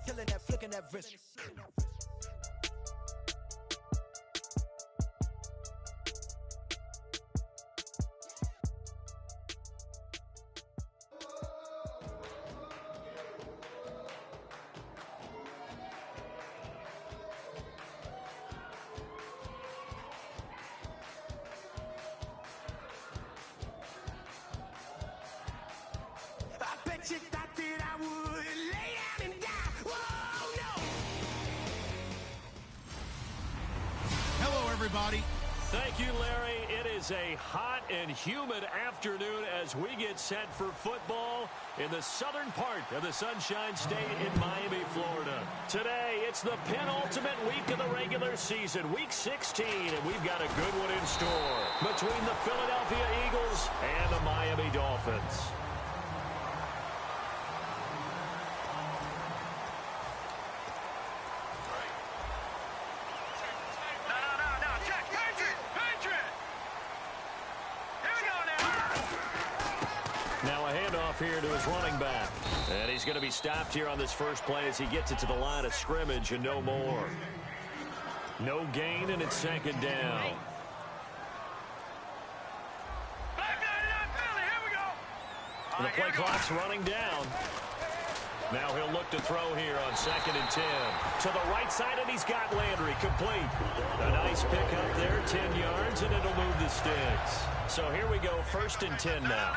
that, flicking that wrist. You thought that I would lay down and die. Whoa, no. Hello, everybody. Thank you, Larry. It is a hot and humid afternoon as we get set for football in the southern part of the Sunshine State in Miami, Florida. Today, it's the penultimate week of the regular season, week 16, and we've got a good one in store between the Philadelphia Eagles and the Miami Dolphins. Here to his running back. And he's going to be stopped here on this first play as he gets it to the line of scrimmage and no more. No gain, and it's second down. And the play clock's running down. Now he'll look to throw here on 2nd and 10. To the right side, and he's got Landry complete. A nice pick up there, 10 yards, and it'll move the sticks. So here we go, 1st and 10 now.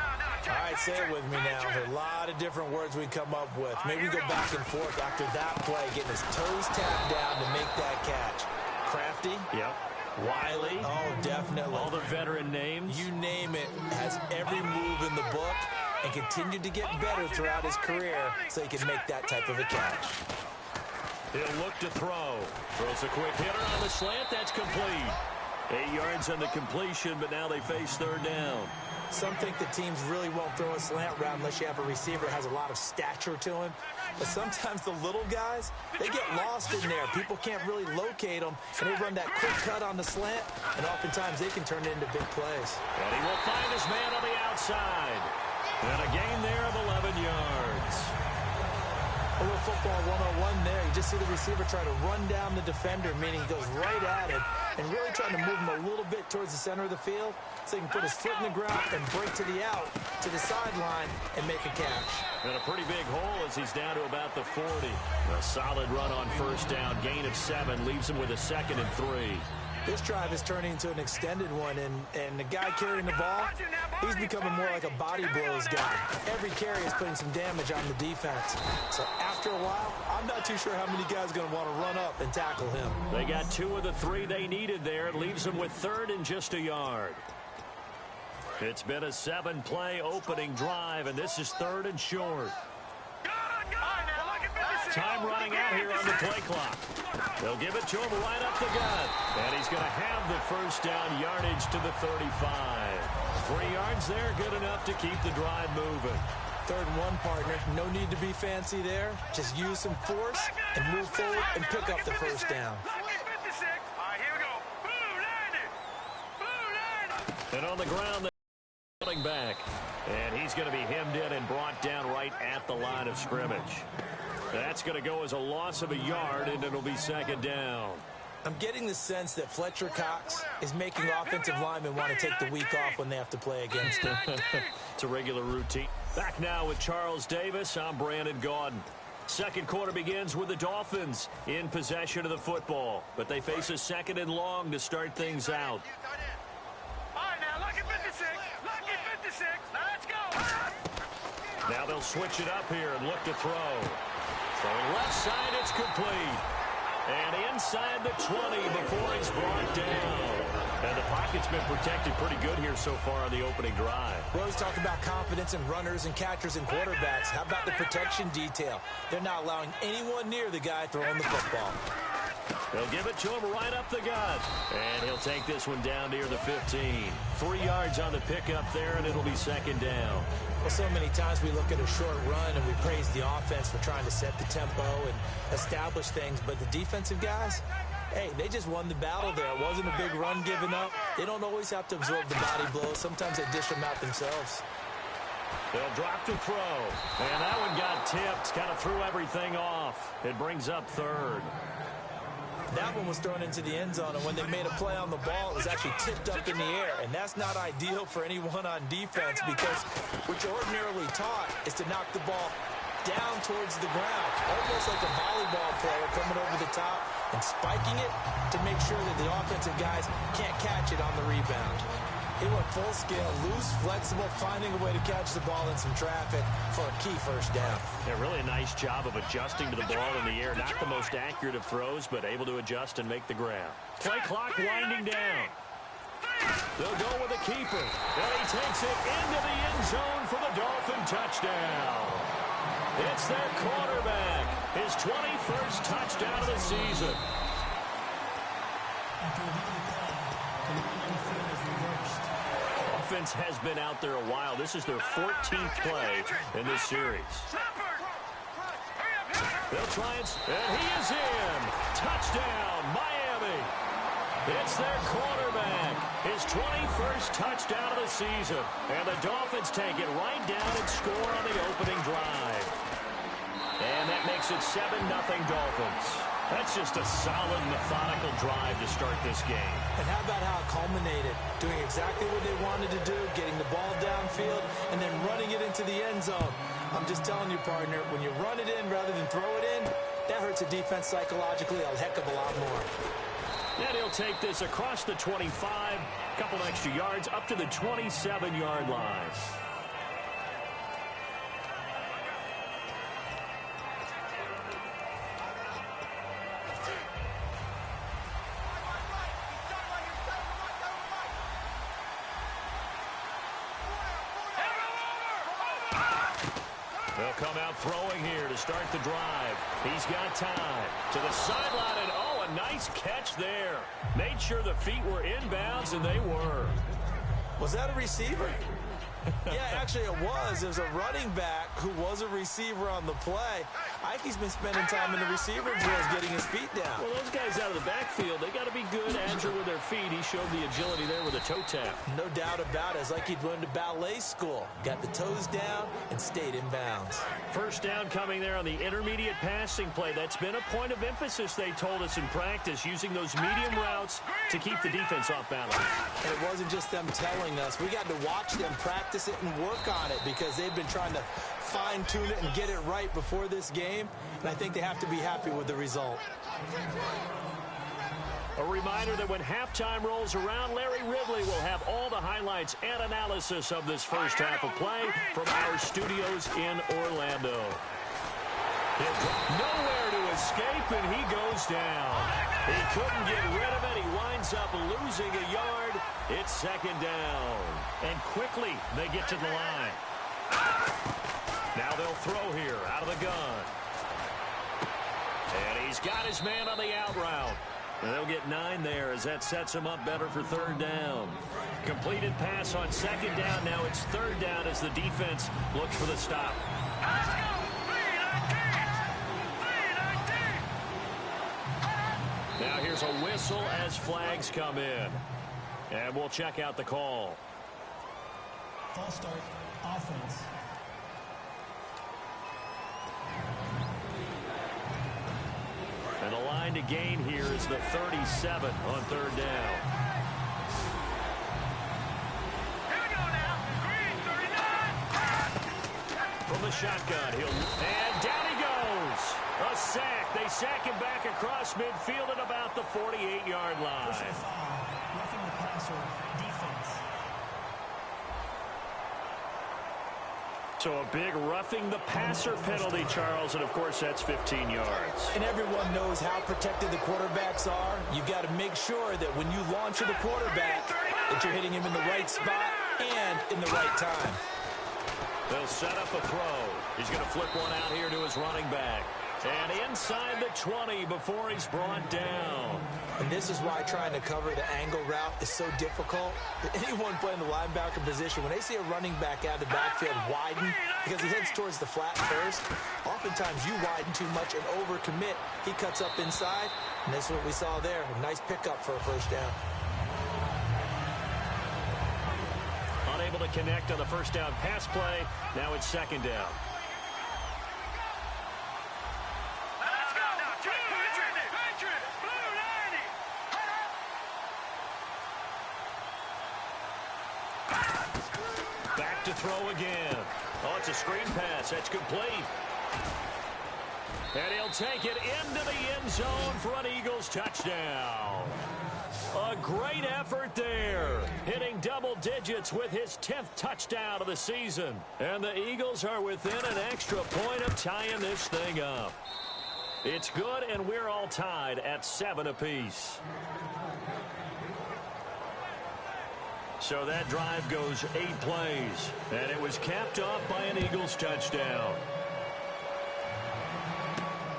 All right, say it with me now. There's a lot of different words we come up with. Maybe we go back and forth after that play, getting his toes tapped down to make that catch. Crafty. Yep. Wiley. Oh, definitely. All the veteran names. You name it. Has every move in the book and continued to get better throughout his career so he can make that type of a catch. He'll look to throw. Throws a quick hitter on the slant. That's complete. 8 yards on the completion, but now they face 3rd down. Some think the teams really won't throw a slant route unless you have a receiver that has a lot of stature to him. But sometimes the little guys, they get lost in there. People can't really locate them, and they run that quick cut on the slant, and oftentimes they can turn it into big plays. And he will find his man on the outside. And a gain there of 11 yards. A little football 101 there. You just see the receiver try to run down the defender, meaning he goes right at him, and really trying to move him a little bit towards the center of the field so he can put his foot in the ground and break to the out, to the sideline, and make a catch. And a pretty big hole as he's down to about the 40. A solid run on 1st down, gain of 7, leaves him with a 2nd and 3. This drive is turning into an extended one, and the guy carrying the ball, he's becoming more like a body blows guy. Every carry is putting some damage on the defense. So after a while, I'm not too sure how many guys are going to want to run up and tackle him. They got 2 of the 3 they needed there. It leaves them with 3rd and just a yard. It's been a 7-play opening drive, and this is 3rd and short. Time running out here on the play clock. They'll give it to him right up the gut. And he's going to have the 1st down, yardage to the 35. 3 yards there, good enough to keep the drive moving. 3rd and 1, partner. No need to be fancy there. Just use some force and move forward and pick up the 1st down. And on the ground, they're running back. And he's going to be hemmed in and brought down right at the line of scrimmage. That's going to go as a loss of a yard, and it'll be 2nd down. I'm getting the sense that Fletcher Cox is making offensive linemen want to take the week off when they have to play against him. It's a regular routine. Back now with Charles Davis. I'm Brandon Gaudin. Second quarter begins with the Dolphins in possession of the football, but they face a 2nd and long to start things out. Now they'll switch it up here and look to throw. Throwing left side, it's complete. And inside the 20 before he's brought down. And the pocket's been protected pretty good here so far on the opening drive. We always talk about confidence in runners and catchers and quarterbacks. How about the protection detail? They're not allowing anyone near the guy throwing the football. They'll give it to him right up the gut. And he'll take this one down near the 15. 3 yards on the pickup there, and it'll be 2nd down. Well, so many times we look at a short run and we praise the offense for trying to set the tempo and establish things. But the defensive guys, hey, they just won the battle there. It wasn't a big run given up. They don't always have to absorb the body blows. Sometimes they dish them out themselves. They'll drop to throw. And that one got tipped. Kind of threw everything off. It brings up third. That one was thrown into the end zone, and when they made a play on the ball, it was actually tipped up in the air. And that's not ideal for anyone on defense, because what you're ordinarily taught is to knock the ball down towards the ground, almost like a volleyball player coming over the top and spiking it to make sure that the offensive guys can't catch it on the rebound. He went full scale, loose, flexible, finding a way to catch the ball in some traffic for a key first down. Yeah, really a nice job of adjusting to the ball in the air. Not the most accurate of throws, but able to adjust and make the grab. Play clock winding down. They'll go with the keeper. And he takes it into the end zone for the Dolphin touchdown. It's their quarterback. His 21st touchdown of the season. Offense has been out there a while. This is their 14th play in this series. They'll try and he is in. Touchdown, Miami. It's their quarterback. His 21st touchdown of the season. And the Dolphins take it right down and score on the opening drive. And that makes it 7-0 Dolphins. That's just a solid, methodical drive to start this game. And how about how it culminated? Doing exactly what they wanted to do, getting the ball downfield, and then running it into the end zone. I'm just telling you, partner, when you run it in rather than throw it in, that hurts a defense psychologically a heck of a lot more. And he'll take this across the 25, a couple extra yards, up to the 27-yard line. They'll come out throwing here to start the drive. He's got time. To the sideline, and oh, a nice catch there. Made sure the feet were inbounds, and they were. Was that a receiver? Yeah, actually it was. There's a running back who was a receiver on the play. Ikey's been spending time in the receiver drills getting his feet down. Well, those guys out of the backfield, they got to be good, agile with their feet. He showed the agility there with a toe tap. No doubt about it. It's like he'd went to ballet school. Got the toes down and stayed in bounds. First down coming there on the intermediate passing play. That's been a point of emphasis, they told us in practice, using those medium routes to keep the defense off balance. And it wasn't just them telling us. We got to watch them practice it and work on it because they've been trying to fine-tune it and get it right before this game, and I think they have to be happy with the result. A reminder that when halftime rolls around, Larry Ridley will have all the highlights and analysis of this first half of play from our studios in Orlando. Nowhere to escape, and he goes down. He couldn't get rid of it. He winds up losing a yard. It's second down. And quickly, they get to the line. Now they'll throw here out of the gun. And he's got his man on the out route. And they'll get 9 there as that sets him up better for third down. Completed pass on second down. Now it's third down as the defense looks for the stop. Now here's a whistle as flags come in. And we'll check out the call. False start, offense. And the line to gain here is the 37 on third down. Here we go now. Green, 39. From the shotgun, and down he goes. A sack. They sack him back across midfield at about the 48-yard line. Personal foul, roughing the passer, defense. So a big roughing the passer penalty, Charles, and of course that's 15 yards. And everyone knows how protected the quarterbacks are. You've got to make sure that when you launch at the quarterback, that you're hitting him in the right spot and in the right time. They'll set up a throw. He's going to flip one out here to his running back. And inside the 20 before he's brought down. And this is why trying to cover the angle route is so difficult. Anyone playing the linebacker position, when they see a running back out of the backfield widen, because he heads towards the flat first, oftentimes you widen too much and overcommit. He cuts up inside, and that's what we saw there. A nice pickup for a first down. Unable able to connect on the first down pass play. Now it's second down. Back to throw again. Oh, it's a screen pass. That's complete. And he'll take it into the end zone for an Eagles touchdown. A great effort there, hitting double digits with his 10th touchdown of the season. And the Eagles are within an extra point of tying this thing up. It's good, and we're all tied at 7 apiece. So that drive goes 8 plays, and it was capped off by an Eagles touchdown.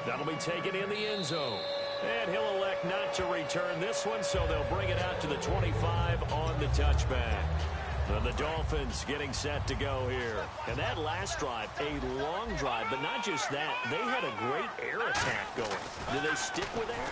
That'll be taken in the end zone. And he'll elect not to return this one, so they'll bring it out to the 25 on the touchback. And the Dolphins getting set to go here. And that last drive, a long drive, but not just that. They had a great air attack going. Do they stick with that?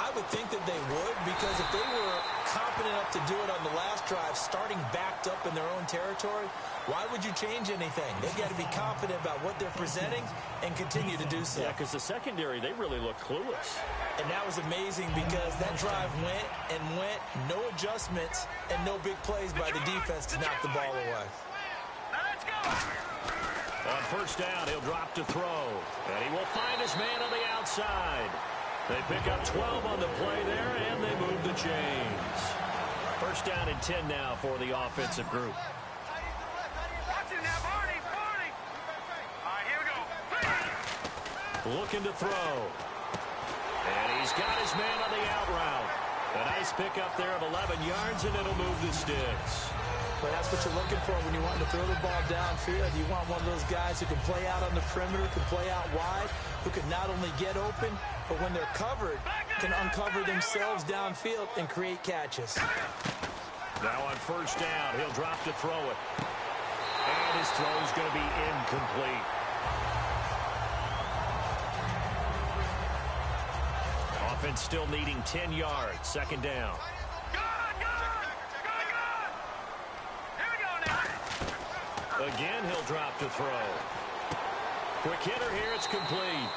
I would think that they would, because if they were competent enough to do it on the last drive, starting backed up in their own territory, why would you change anything? They've got to be confident about what they're presenting and continue to do so. Yeah, because the secondary, they really look clueless. And that was amazing because that drive went and went, no adjustments, and no big plays by the defense to knock the ball away. Let's go! On first down, he'll drop to throw. And he will find his man on the outside. They pick up 12 on the play there, and they move the chains. First down and 10 now for the offensive group. Watch it now, Barney! All right, here we go. Looking to throw. And he's got his man on the out route. A nice pickup there of 11 yards, and it'll move the sticks. But that's what you're looking for when you want to throw the ball downfield. You want one of those guys who can play out on the perimeter, can play out wide, who can not only get open, but when they're covered, can uncover themselves downfield and create catches. Now on first down, he'll drop to throw it. And his throw's going to be incomplete. Offense still needing 10 yards. Second down. Again, he'll drop to throw. Quick hitter here, it's complete.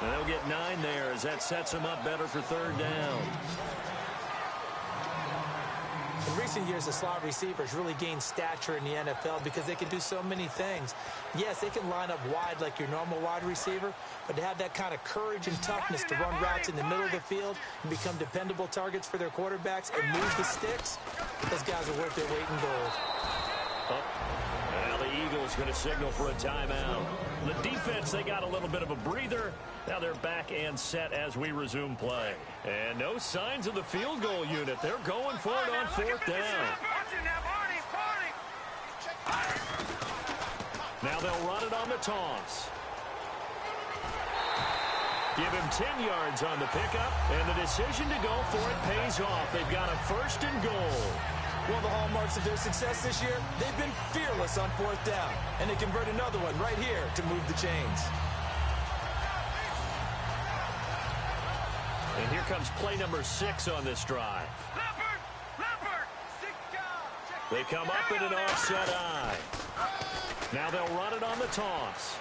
And they'll get 9 there as that sets them up better for third down. In recent years, the slot receivers really gained stature in the NFL because they can do so many things. Yes, they can line up wide like your normal wide receiver, but to have that kind of courage and toughness to run routes in the middle of the field and become dependable targets for their quarterbacks and move the sticks, those guys are worth their weight in gold. Now the Eagles going to signal for a timeout. The defense, they got a little bit of a breather. Now they're back and set as we resume play. And no signs of the field goal unit. They're going for it on fourth down. Now they'll run it on the toss. Give him 10 yards on the pickup, and the decision to go for it pays off. They've got a first and goal. One of the hallmarks of their success this year, they've been fearless on fourth down. And they convert another one right here to move the chains. And here comes play number 6 on this drive. They come up in an offset eye. Now they'll run it on the toss.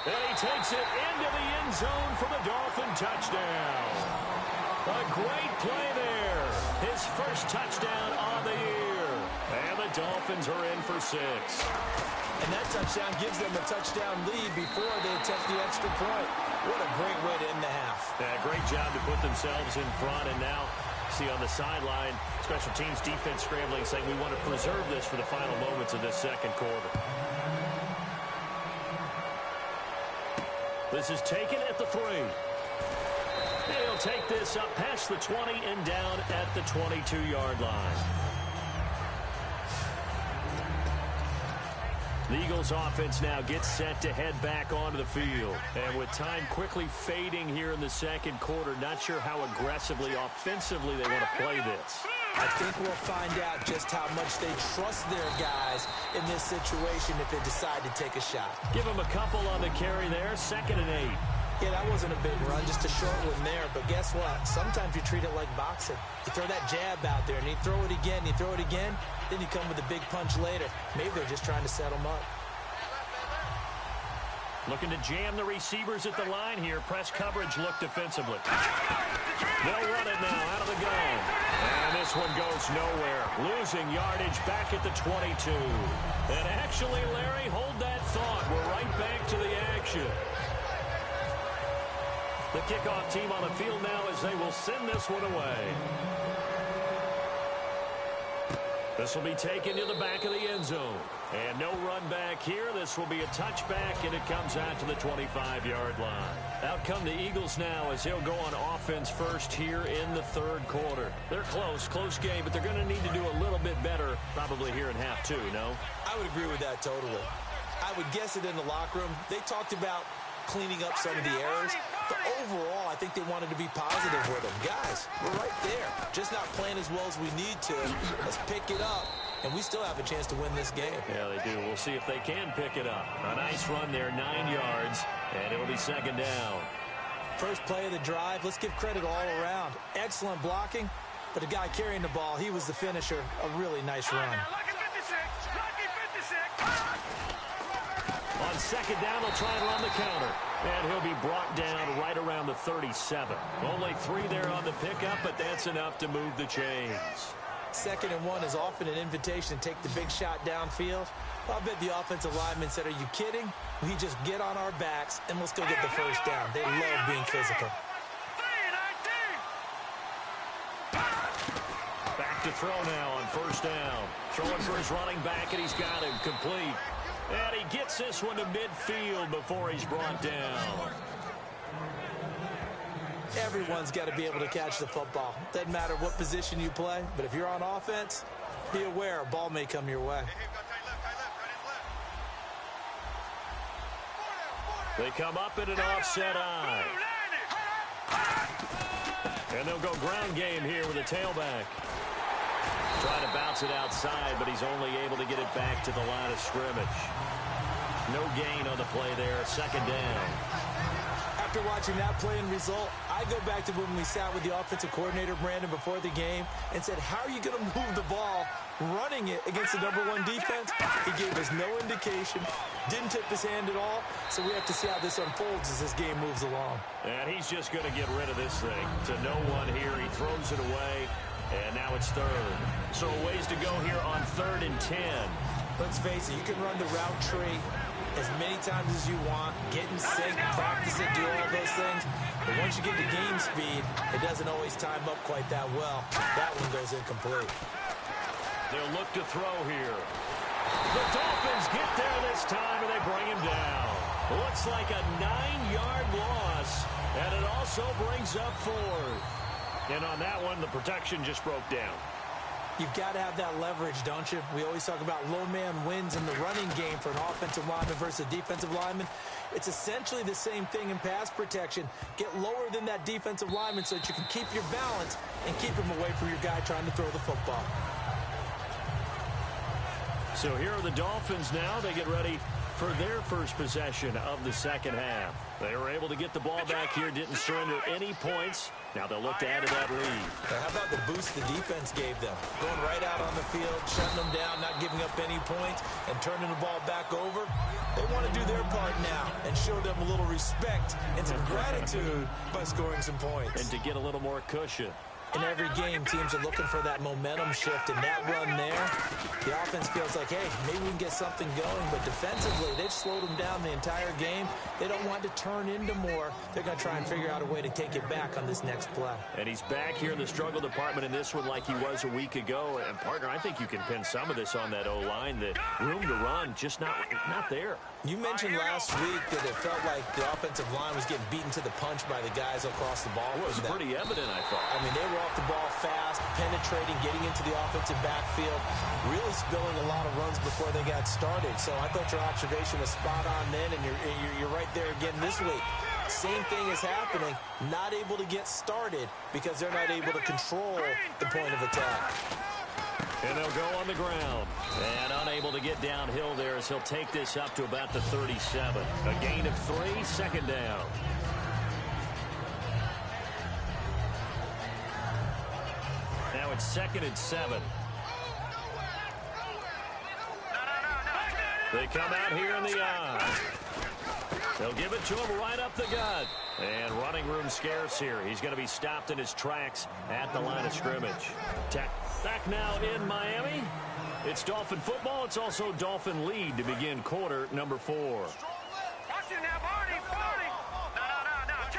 And he takes it into the end zone for the Dolphin touchdown. A great play there. His first touchdown on the year. And the Dolphins are in for 6. And that touchdown gives them a touchdown lead before they attempt the extra point. What a great way to end the half. Yeah, great job to put themselves in front. And now, see on the sideline, special teams defense scrambling, saying we want to preserve this for the final moments of this second quarter. This is taken at the 3. He'll take this up past the 20 and down at the 22-yard line. The Eagles offense now gets set to head back onto the field. And with time quickly fading here in the second quarter, not sure how aggressively, offensively they want to play this. I think we'll find out just how much they trust their guys in this situation if they decide to take a shot. Give them a couple on the carry there, 2nd and 8. Yeah, that wasn't a big run, just a short one there. But guess what? Sometimes you treat it like boxing. You throw that jab out there, and you throw it again, you throw it again, then you come with a big punch later. Maybe they're just trying to set them up. Looking to jam the receivers at the line here. Press coverage look defensively. They'll run it now out of the gun. And this one goes nowhere. Losing yardage back at the 22. And actually, Larry, hold that thought. We're right back to the action. The kickoff team on the field now as they will send this one away. This will be taken to the back of the end zone. And no run back here. This will be a touchback, and it comes out to the 25-yard line. Out come the Eagles now as they'll go on offense first here in the third quarter. They're close game, but they're going to need to do a little bit better probably here in half two, no? I would agree with that totally. I would guess it in the locker room. They talked about cleaning up some of the errors, but overall, I think they wanted to be positive with them. Guys, we're right there. Just not playing as well as we need to. Let's pick it up, and we still have a chance to win this game. Yeah, they do. We'll see if they can pick it up. A nice run there, 9 yards, and it'll be second down. First play of the drive. Let's give credit all around. Excellent blocking, but the guy carrying the ball, he was the finisher. A really nice run. On second down, they'll try and run the counter. And he'll be brought down right around the 37. Only 3 there on the pickup, but that's enough to move the chains. 2nd and 1 is often an invitation to take the big shot downfield. I bet the offensive lineman said, are you kidding? We just get on our backs and let's go get the first down. They love being physical. Back to throw now on first down. Throwing for his running back, and he's got him complete. And he gets this one to midfield before he's brought down. Everyone's got to be able to catch the football. Doesn't matter what position you play, but if you're on offense, be aware a ball may come your way. They come up in an offset eye. And they'll go ground game here with a tailback. Trying to bounce it outside, but he's only able to get it back to the line of scrimmage. No gain on the play there, second down. After watching that play and result, I go back to when we sat with the offensive coordinator, Brandon, before the game and said, how are you going to move the ball running it against the #1 defense? He gave us no indication, didn't tip his hand at all, so we have to see how this unfolds as this game moves along. And he's just going to get rid of this thing to no one here. He throws it away, and now it's third. So a ways to go here on 3rd and 10. Let's face it, you can run the route tree as many times as you want, get in sync, practice it, do all those things. But once you get to game speed, it doesn't always time up quite that well. That one goes incomplete. They'll look to throw here. The Dolphins get there this time, and they bring him down. Looks like a 9-yard loss, and it also brings up 4th. And on that one, the protection just broke down. You've got to have that leverage, don't you? We always talk about low man wins in the running game for an offensive lineman versus a defensive lineman. It's essentially the same thing in pass protection. Get lower than that defensive lineman so that you can keep your balance and keep him away from your guy trying to throw the football. So here are the Dolphins now. They get ready for their first possession of the second half. They were able to get the ball back here, didn't surrender any points. Now they'll look to add to that lead. How about the boost the defense gave them? Going right out on the field, shutting them down, not giving up any points, and turning the ball back over. They want to do their part now and show them a little respect and some gratitude by scoring some points. And to get a little more cushion. In every game, teams are looking for that momentum shift, and that run there, the offense feels like, hey, maybe we can get something going. But defensively, they've slowed them down the entire game. They don't want to turn into more. They're going to try and figure out a way to take it back on this next play. And he's back here in the struggle department in this one like he was a week ago. And, partner, I think you can pin some of this on that O-line. The room to run, just not there. You mentioned last week that it felt like the offensive line was getting beaten to the punch by the guys across the ball. It was pretty evident, I thought. I mean, they were off the ball fast, penetrating, getting into the offensive backfield, really spilling a lot of runs before they got started. So I thought your observation was spot on then, and you're right there again this week. Same thing is happening, not able to get started because they're not able to control the point of attack. And they'll go on the ground. And unable to get downhill there as he'll take this up to about the 37. A gain of 3, second down. 2nd and 7. They come out here in the eye. They'll give it to him right up the gut. And running room scarce here. He's going to be stopped in his tracks at the line of scrimmage. Back now in Miami. It's Dolphin football. It's also Dolphin lead to begin quarter number 4.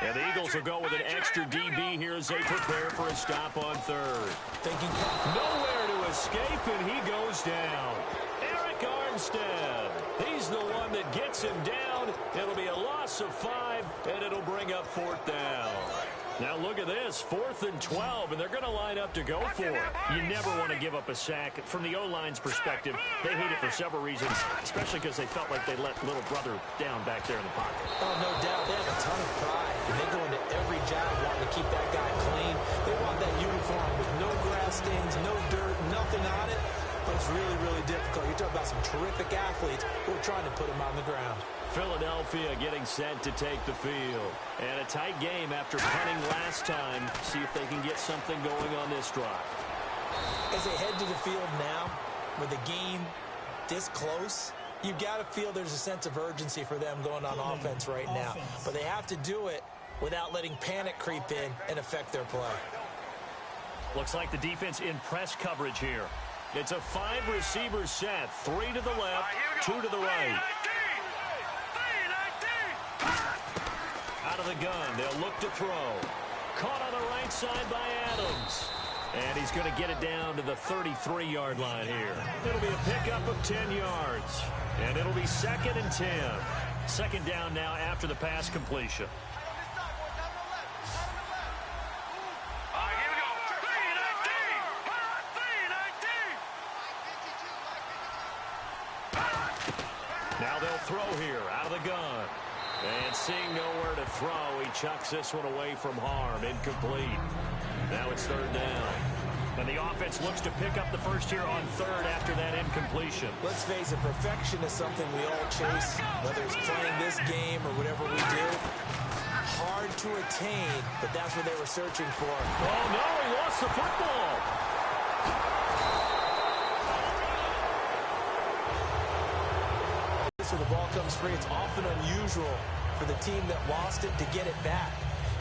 And the Eagles will go with an extra DB here as they prepare for a stop on 3rd. Thinking nowhere to escape, and he goes down. Eric Armstead. He's the one that gets him down. It'll be a loss of 5, and it'll bring up 4th down. Now look at this, 4th and 12, and they're going to line up to go for it. You never want to give up a sack. From the O-line's perspective, they hate it for several reasons, especially because they felt like they let little brother down back there in the pocket. Oh, no doubt. They have a ton of pride, and they go into every job wanting to keep that guy clean. They want that uniform with no grass stains, no dirt, nothing on it. But it's really, really difficult. You're talking about some terrific athletes who are trying to put him on the ground. Philadelphia getting set to take the field. And a tight game after punting last time. See if they can get something going on this drive. As they head to the field now, with the game this close, you've got to feel there's a sense of urgency for them going on offense right now. But they have to do it without letting panic creep in and affect their play. Looks like the defense in press coverage here. It's a 5-receiver set. 3 to the left, 2 to the right. Out of the gun, they'll look to throw. Caught on the right side by Adams. And he's going to get it down to the 33-yard line here. It'll be a pickup of 10 yards. And it'll be 2nd and 10. 2nd down now after the pass completion. Now they'll throw here out of the gun. And seeing nowhere to throw, he chucks this one away from harm. Incomplete. Now it's 3rd down. And the offense looks to pick up the first here on 3rd after that incompletion. Let's face it, perfection is something we all chase, whether it's playing this game or whatever we do. Hard to attain, but that's what they were searching for. Oh, no, he lost the football. When the ball comes free, it's often unusual for the team that lost it to get it back,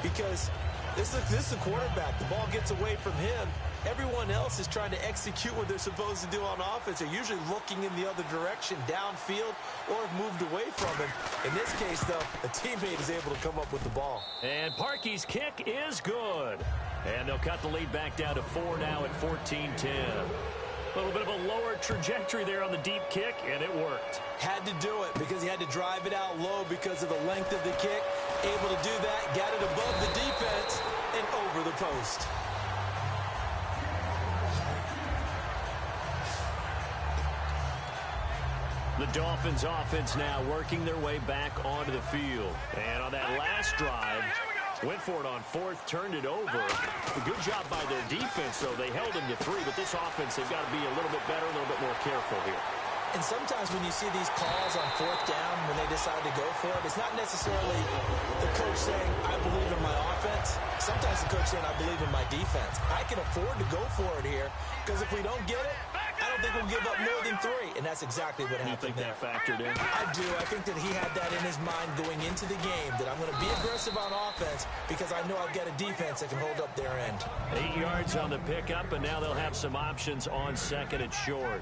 because this is the quarterback. The ball gets away from him. Everyone else is trying to execute what they're supposed to do on offense. They're usually looking in the other direction, downfield, or have moved away from him. In this case, though, a teammate is able to come up with the ball. And Parkey's kick is good. And they'll cut the lead back down to 4 now at 14-10. A little bit of a lower trajectory there on the deep kick, and it worked. Had to do it because he had to drive it out low because of the length of the kick. Able to do that, got it above the defense and over the post. The Dolphins offense now working their way back onto the field. And on that last drive, went for it on 4th, turned it over. A good job by their defense, though. They held him to 3, but this offense, they've got to be a little bit better, a little bit more careful here. And sometimes when you see these calls on 4th down, when they decide to go for it, it's not necessarily the coach saying, I believe in my offense. Sometimes the coach saying, I believe in my defense. I can afford to go for it here, because if we don't get it, I don't think we'll give up more than 3. And that's exactly what happened there. You think that factored in? I do. I think that he had that in his mind going into the game, that I'm going to be aggressive on offense because I know I've got a defense that can hold up their end. 8 yards on the pickup, and now they'll have some options on 2nd and short.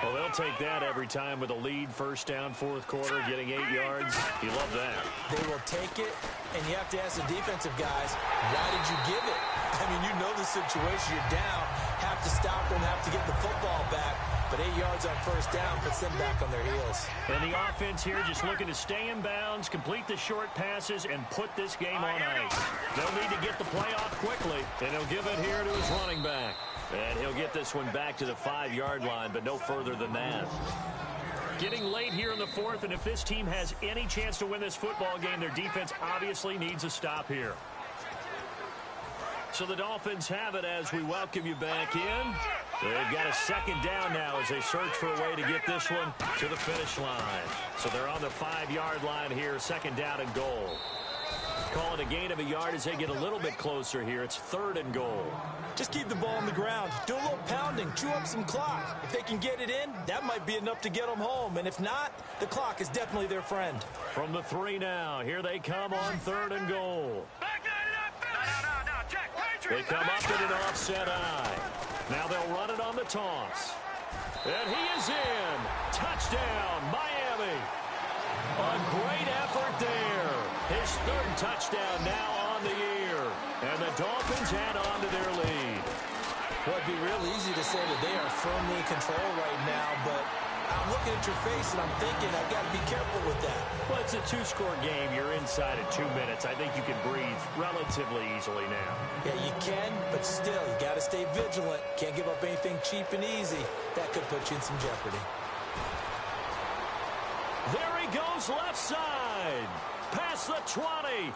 Well, they'll take that every time with a lead. 1st down, 4th quarter, getting 8 yards. You love that. They will take it, and you have to ask the defensive guys, why did you give it? I mean, you know the situation. You're down, have to stop them, have to get the football back. But 8 yards on 1st down puts them back on their heels. And the offense here just looking to stay in bounds, complete the short passes, and put this game on ice. They'll need to get the play off quickly, and he'll give it here to his running back. And he'll get this one back to the 5-yard line, but no further than that. Getting late here in the 4th, and if this team has any chance to win this football game, their defense obviously needs a stop here. So the Dolphins have it as we welcome you back in. They've got a 2nd down now as they search for a way to get this one to the finish line. So they're on the 5-yard line here, 2nd down and goal. Call it a gain of a yard as they get a little bit closer here. It's 3rd and goal. Just keep the ball on the ground. Do a little pounding. Chew up some clock. If they can get it in, that might be enough to get them home. And if not, the clock is definitely their friend. From the 3 now. Here they come on 3rd and goal. They come up in an offset eye. Now they'll run it on the toss. And he is in. Touchdown, Miami. A great effort there. His 3rd touchdown now on the year. And the Dolphins add on to their lead. Well, it'd be real easy to say that they are firmly in control right now, but I'm looking at your face and I'm thinking I've got to be careful with that. Well, it's a 2-score game. You're inside at 2 minutes. I think you can breathe relatively easily now. Yeah, you can, but still, you got to stay vigilant. Can't give up anything cheap and easy. That could put you in some jeopardy. There he goes left side. Past the 20.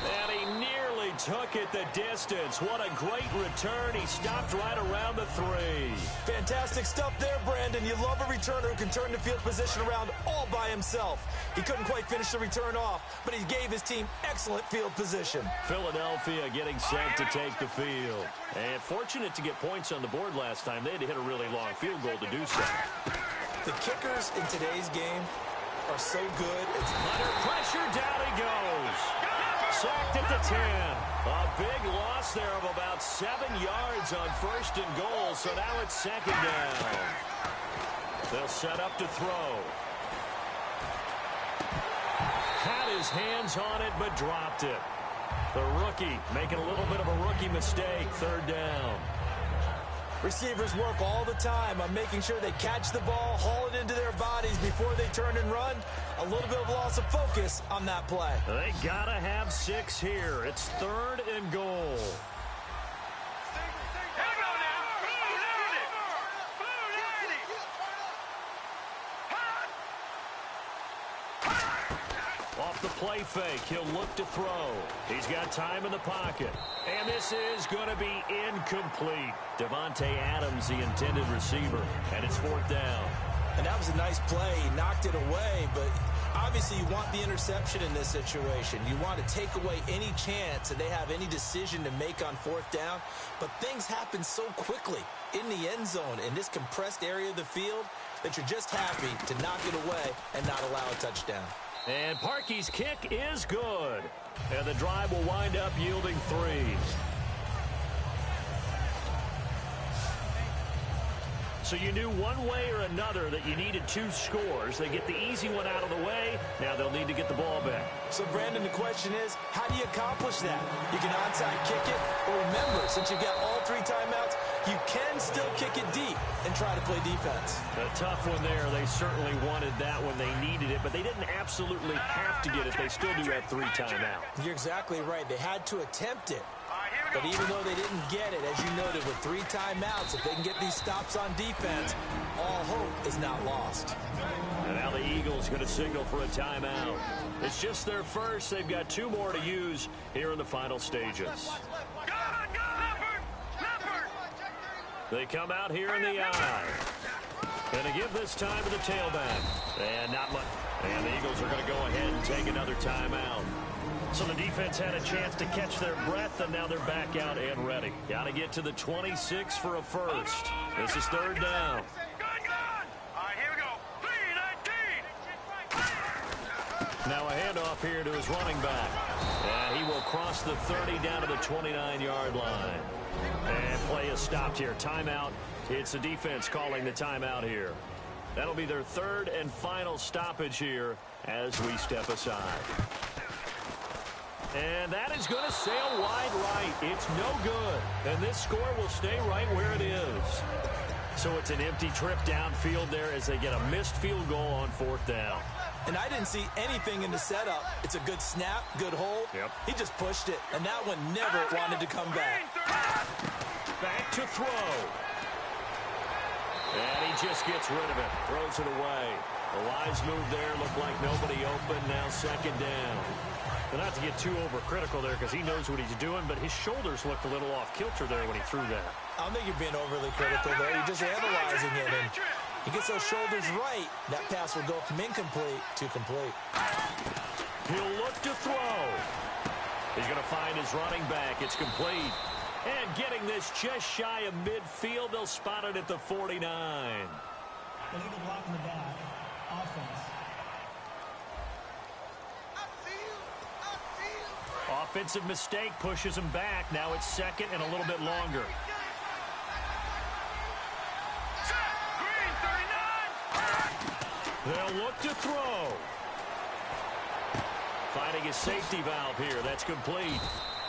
And he nearly took it the distance. What a great return. He stopped right around the 3. Fantastic stuff there, Brandon. You love a returner who can turn the field position around all by himself. He couldn't quite finish the return off, but he gave his team excellent field position. Philadelphia getting set to take the field. And fortunate to get points on the board last time. They had to hit a really long field goal to do so. The kickers in today's game are so good. It's under pressure. Down he goes. Sacked at the 10. A big loss there of about 7 yards on 1st and goal. So now it's 2nd down. They'll set up to throw. Had his hands on it, but dropped it. The rookie making a little bit of a rookie mistake. 3rd down. Receivers work all the time on making sure they catch the ball, haul it into their bodies before they turn and run. A little bit of loss of focus on that play. They gotta have 6 here. It's 3rd and goal. Off the play fake, he'll look to throw. He's got time in the pocket. And this is going to be incomplete. Devontae Adams, the intended receiver, and it's 4th down. And that was a nice play. He knocked it away, but obviously you want the interception in this situation. You want to take away any chance that they have any decision to make on 4th down. But things happen so quickly in the end zone in this compressed area of the field that you're just happy to knock it away and not allow a touchdown. And Parkey's kick is good. And the drive will wind up yielding 3. So you knew one way or another that you needed 2 scores. They get the easy one out of the way. Now they'll need to get the ball back. So, Brandon, the question is, how do you accomplish that? You can onside kick it, or remember, since you've got all 3 timeouts, you can still kick it deep and try to play defense. A tough one there. They certainly wanted that when they needed it, but they didn't absolutely have to get it. They still do have 3 timeouts. You're exactly right. They had to attempt it. But even though they didn't get it, as you noted, with 3 timeouts, if they can get these stops on defense, all hope is not lost. And now the Eagles going to signal for a timeout. It's just their first. They've got 2 more to use here in the final stages. They come out here in the eye. Going to give this time to the tailback. And not much. And the Eagles are going to go ahead and take another timeout. So the defense had a chance to catch their breath, and now they're back out and ready. Got to get to the 26 for a first. This is 3rd down. Now a handoff here to his running back. And he will cross the 30 down to the 29-yard line. And play is stopped here. Timeout. It's the defense calling the timeout here. That'll be their 3rd and final stoppage here as we step aside. And that is going to sail wide right. It's no good. And this score will stay right where it is. So it's an empty trip downfield there as they get a missed field goal on 4th down. And I didn't see anything in the setup. It's a good snap, good hold. Yep. He just pushed it, and that one never wanted to come back. Back to throw. And he just gets rid of it. Throws it away. The wise move there. Looked like nobody open. Now 2nd down. But not to get too overcritical there because he knows what he's doing, but his shoulders looked a little off kilter there when he threw that. I don't think you're being overly critical there. You're just analyzing it, and he gets those shoulders right. That pass will go from incomplete to complete. He'll look to throw. He's going to find his running back. It's complete. And getting this just shy of midfield, they'll spot it at the 49. Illegal block in the back. Offense. Offensive mistake pushes him back. Now it's second and a little bit longer. They'll look to throw. Finding his safety valve here. That's complete.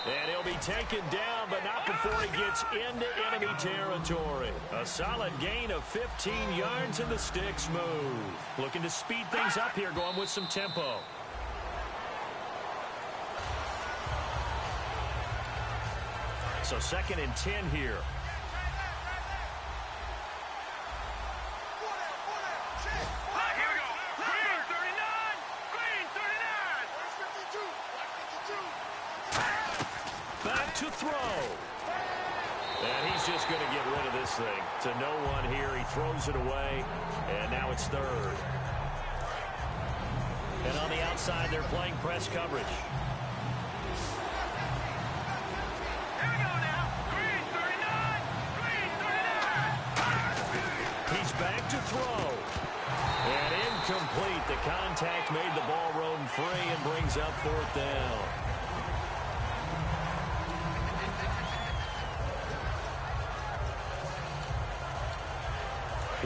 And he'll be taken down, but not before he gets into enemy territory. A solid gain of 15 yards, and the sticks move. Looking to speed things up here, going with some tempo. So 2nd and 10 here. Back to throw. And he's just going to get rid of this thing. To no one here. He throws it away. And now it's 3rd. And on the outside, they're playing press coverage. Here we go now. Green 39. Green 39. He's back to throw. And incomplete. The contact made the ball roam free and brings up 4th down.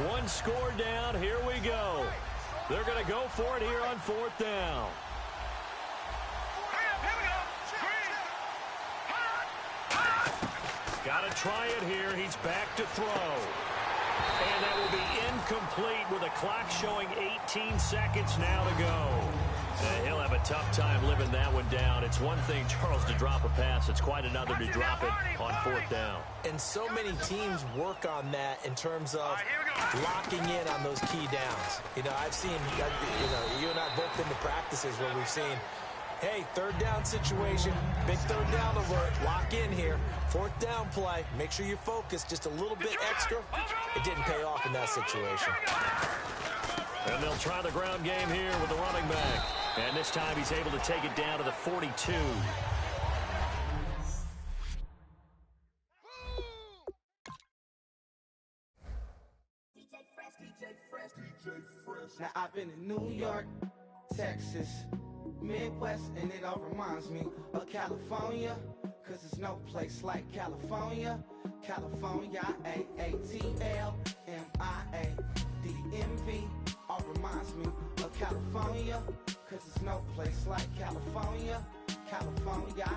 One score down. Here we go. They're going to go for it here on 4th down. Got to try it here. He's back to throw. And that will be incomplete with a clock showing 18 seconds now to go. He'll have a tough time living that one down. It's one thing, Charles, to drop a pass. It's quite another to drop it on 4th down. And so many teams work on that in terms of locking in on those key downs. You know, I've seen, you and I both been to practices where we've seen, hey, 3rd down situation, big 3rd down alert, lock in here, 4th down play, make sure you focus just a little bit extra. It didn't pay off in that situation. And they'll try the ground game here with the running back. And this time he's able to take it down to the 42. Now I've been in New York, Texas, Midwest, and it all reminds me of California, cause there's no place like California. California, A-A-T-L-M-I-A-D-M-V, all reminds me of California, cause there's no place like California. California,